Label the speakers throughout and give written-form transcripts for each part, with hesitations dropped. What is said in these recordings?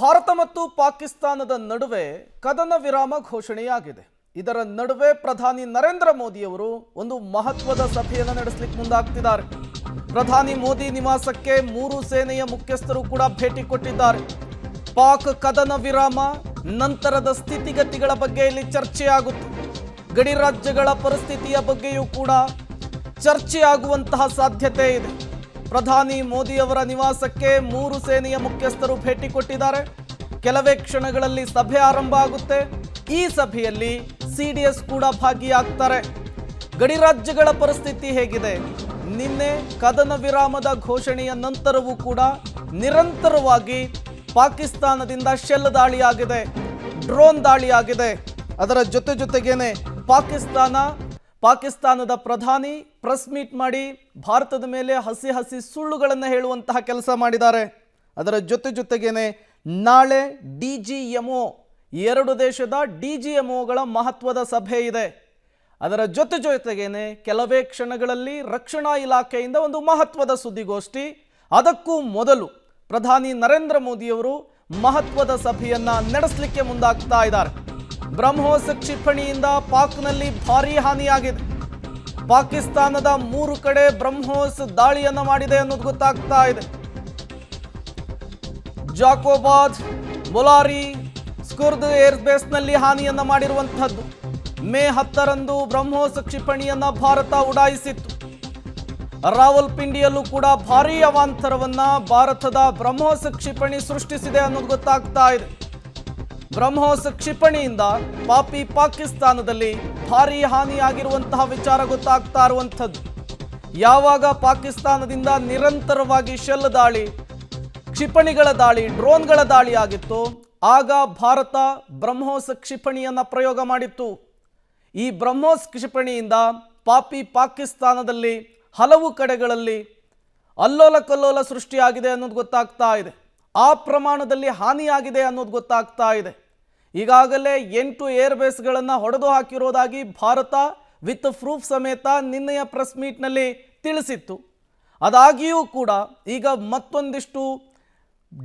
Speaker 1: ಭಾರತ ಮತ್ತು ಪಾಕಿಸ್ತಾನದ ನಡುವೆ ಕದನ ವಿರಾಮ ಘೋಷಣೆಯಾಗಿದೆ. ಇದರ ನಡುವೆ ಪ್ರಧಾನಿ ನರೇಂದ್ರ ಮೋದಿ ಅವರು ಒಂದು ಮಹತ್ವದ ಸಭೆಯನ್ನು ನಡೆಸಲಿಕ್ಕೆ ಮುಂದಾಗ್ತಿದ್ದಾರೆ. ಪ್ರಧಾನಿ ಮೋದಿ ನಿವಾಸಕ್ಕೆ ಮೂರು ಸೇನೆಯ ಮುಖ್ಯಸ್ಥರು ಕೂಡ ಭೇಟಿ ಕೊಟ್ಟಿದ್ದಾರೆ. ಪಾಕ್ ಕದನ ವಿರಾಮ ನಂತರದ ಸ್ಥಿತಿಗತಿಗಳ ಬಗ್ಗೆ ಇಲ್ಲಿ ಚರ್ಚೆಯಾಗುತ್ತೆ. ಗಡಿ ರಾಜ್ಯಗಳ ಪರಿಸ್ಥಿತಿಯ ಬಗ್ಗೆಯೂ ಕೂಡ ಚರ್ಚೆಯಾಗುವಂತಹ ಸಾಧ್ಯತೆ ಇದೆ. ಪ್ರಧಾನಿ ಮೋದಿ ಅವರ ನಿವಾಸಕ್ಕೆ ಮೂರು ಸೇನೆಯ ಮುಖ್ಯಸ್ಥರು ಭೇಟಿ ಕೊಟ್ಟಿದ್ದಾರೆ. ಕೆಲವೇ ಕ್ಷಣಗಳಲ್ಲಿ ಸಭೆ ಆರಂಭ ಆಗುತ್ತೆ. ಈ ಸಭೆಯಲ್ಲಿ ಸಿಡಿಎಸ್ ಕೂಡ ಭಾಗಿಯಾಗ್ತಾರೆ. ಗಡಿ ರಾಜ್ಯಗಳ ಪರಿಸ್ಥಿತಿ ಹೇಗಿದೆ? ನಿನ್ನೆ ಕದನ ವಿರಾಮದ ಘೋಷಣೆಯ ನಂತರವೂ ಕೂಡ ನಿರಂತರವಾಗಿ ಪಾಕಿಸ್ತಾನದಿಂದ ಶೆಲ್ ದಾಳಿಯಾಗಿದೆ, ಡ್ರೋನ್ ದಾಳಿಯಾಗಿದೆ. ಅದರ ಜೊತೆಗೇನೆ ಪಾಕಿಸ್ತಾನದ ಪ್ರಧಾನಿ ಪ್ರೆಸ್ ಮೀಟ್ ಮಾಡಿ ಭಾರತದ ಮೇಲೆ ಹಸಿ ಸುಳ್ಳುಗಳನ್ನು ಹೇಳುವಂತಹ ಕೆಲಸ ಮಾಡಿದ್ದಾರೆ. ಅದರ ಜೊತೆಗೇನೆ ನಾಳೆ DGMO ಎರಡು ದೇಶದ DGMOಗಳ ಮಹತ್ವದ ಸಭೆ ಇದೆ. ಅದರ ಜೊತೆಗೇನೆ ಕೆಲವೇ ಕ್ಷಣಗಳಲ್ಲಿ ರಕ್ಷಣಾ ಇಲಾಖೆಯಿಂದ ಒಂದು ಮಹತ್ವದ ಸುದ್ದಿಗೋಷ್ಠಿ. ಅದಕ್ಕೂ ಮೊದಲು ಪ್ರಧಾನಿ ನರೇಂದ್ರ ಮೋದಿಯವರು ಮಹತ್ವದ ಸಭೆಯನ್ನ ನಡೆಸಲಿಕ್ಕೆ ಮುಂದಾಗ್ತಾ ಇದ್ದಾರೆ. ಬ್ರಹ್ಮೋಸ್ ಕ್ಷಿಪಣಿಯಿಂದ ಪಾಕ್ನಲ್ಲಿ ಭಾರೀ ಹಾನಿಯಾಗಿದೆ. ಪಾಕಿಸ್ತಾನದ 3 ಕಡೆ ಬ್ರಹ್ಮೋಸ್ ದಾಳಿಯನ್ನ ಮಾಡಿದೆ ಅನ್ನೋದು ಗೊತ್ತಾಗ್ತಾ ಇದೆ. ಜಾಕೋಬಾದ್, ಮೊಲಾರಿ, ಸ್ಕುರ್ದ್ ಏರ್ಬೇಸ್ನಲ್ಲಿ ಹಾನಿಯನ್ನ ಮಾಡಿರುವಂತಹದ್ದು. ಮೇ 10ರಂದು ಬ್ರಹ್ಮೋಸ್ ಕ್ಷಿಪಣಿಯನ್ನ ಭಾರತ ಉಡಾಯಿಸಿತ್ತು. ರಾವಲ್ಪಿಂಡಿಯಲ್ಲೂ ಕೂಡ ಭಾರೀ ಅವಾಂತರವನ್ನ ಭಾರತದ ಬ್ರಹ್ಮೋಸ್ ಕ್ಷಿಪಣಿ ಸೃಷ್ಟಿಸಿದೆ ಅನ್ನೋದು ಗೊತ್ತಾಗ್ತಾ ಇದೆ. ಬ್ರಹ್ಮೋಸ್ ಕ್ಷಿಪಣಿಯಿಂದ ಪಾಕಿಸ್ತಾನದಲ್ಲಿ ಭಾರೀ ಹಾನಿಯಾಗಿರುವಂತಹ ವಿಚಾರ ಗೊತ್ತಾಗ್ತಾ ಇರುವಂಥದ್ದು. ಯಾವಾಗ ಪಾಕಿಸ್ತಾನದಿಂದ ನಿರಂತರವಾಗಿ ಶೆಲ್ ದಾಳಿ, ಕ್ಷಿಪಣಿಗಳ ದಾಳಿ, ಡ್ರೋನ್ಗಳ ದಾಳಿ ಆಗಿತ್ತು, ಆಗ ಭಾರತ ಬ್ರಹ್ಮೋಸ್ ಕ್ಷಿಪಣಿಯನ್ನು ಪ್ರಯೋಗ ಮಾಡಿತ್ತು. ಈ ಬ್ರಹ್ಮೋಸ್ ಕ್ಷಿಪಣಿಯಿಂದ ಪಾಕಿಸ್ತಾನದಲ್ಲಿ ಹಲವು ಕಡೆಗಳಲ್ಲಿ ಅಲ್ಲೋಲ ಕಲ್ಲೋಲ ಸೃಷ್ಟಿಯಾಗಿದೆ ಅನ್ನೋದು ಗೊತ್ತಾಗ್ತಾ ಇದೆ. ಆ ಪ್ರಮಾಣದಲ್ಲಿ ಹಾನಿಯಾಗಿದೆ ಅನ್ನೋದು ಗೊತ್ತಾಗ್ತಾ ಇದೆ. ಈಗಾಗಲೇ 8 ಏರ್ಬೇಸ್ಗಳನ್ನು ಹೊಡೆದು ಹಾಕಿರೋದಾಗಿ ಭಾರತ ವಿತ್ ಪ್ರೂಫ್ ಸಮೇತ ನಿನ್ನೆಯ ಪ್ರೆಸ್ ಮೀಟ್ನಲ್ಲಿ ತಿಳಿಸಿತ್ತು. ಅದಾಗಿಯೂ ಕೂಡ ಈಗ ಮತ್ತೊಂದಿಷ್ಟು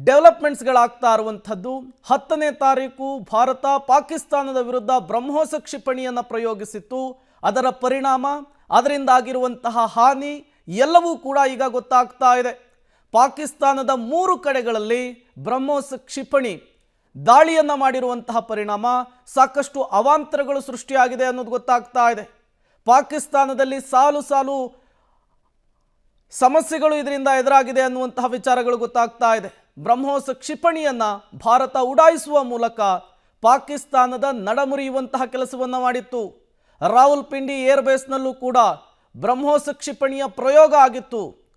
Speaker 1: ಡೆವಲಪ್ಮೆಂಟ್ಸ್ಗಳಾಗ್ತಾ ಇರುವಂಥದ್ದು. 10ನೇ ತಾರೀಕು ಭಾರತ ಪಾಕಿಸ್ತಾನದ ವಿರುದ್ಧ ಬ್ರಹ್ಮೋಸ್ ಕ್ಷಿಪಣಿಯನ್ನು ಪ್ರಯೋಗಿಸಿತ್ತು. ಅದರ ಪರಿಣಾಮ, ಅದರಿಂದಾಗಿರುವಂತಹ ಹಾನಿ ಎಲ್ಲವೂ ಕೂಡ ಈಗ ಗೊತ್ತಾಗ್ತಾ ಇದೆ. ಪಾಕಿಸ್ತಾನದ 3 ಕಡೆಗಳಲ್ಲಿ ಬ್ರಹ್ಮೋಸ್ ಕ್ಷಿಪಣಿ ದಾಳಿಯನ್ನು ಮಾಡಿರುವಂತಹ ಪರಿಣಾಮ ಸಾಕಷ್ಟು ಅವಾಂತರಗಳು ಸೃಷ್ಟಿಯಾಗಿದೆ ಅನ್ನೋದು ಗೊತ್ತಾಗ್ತಾ ಇದೆ. ಪಾಕಿಸ್ತಾನದಲ್ಲಿ ಸಾಲು ಸಮಸ್ಯೆಗಳು ಇದರಿಂದ ಎದುರಾಗಿದೆ ಅನ್ನುವಂತಹ ವಿಚಾರಗಳು ಗೊತ್ತಾಗ್ತಾ ಇದೆ. ಬ್ರಹ್ಮೋಸ್ ಕ್ಷಿಪಣಿಯನ್ನು ಭಾರತ ಉಡಾಯಿಸುವ ಮೂಲಕ ಪಾಕಿಸ್ತಾನದ ನಡಮುರಿಯುವಂತಹ ಕೆಲಸವನ್ನು ಮಾಡಿತ್ತು. ರಾವಲ್ಪಿಂಡಿ ಏರ್ಬೇಸ್ನಲ್ಲೂ ಕೂಡ ಬ್ರಹ್ಮೋಸ್ ಕ್ಷಿಪಣಿಯ ಪ್ರಯೋಗ ಆಗಿತ್ತು.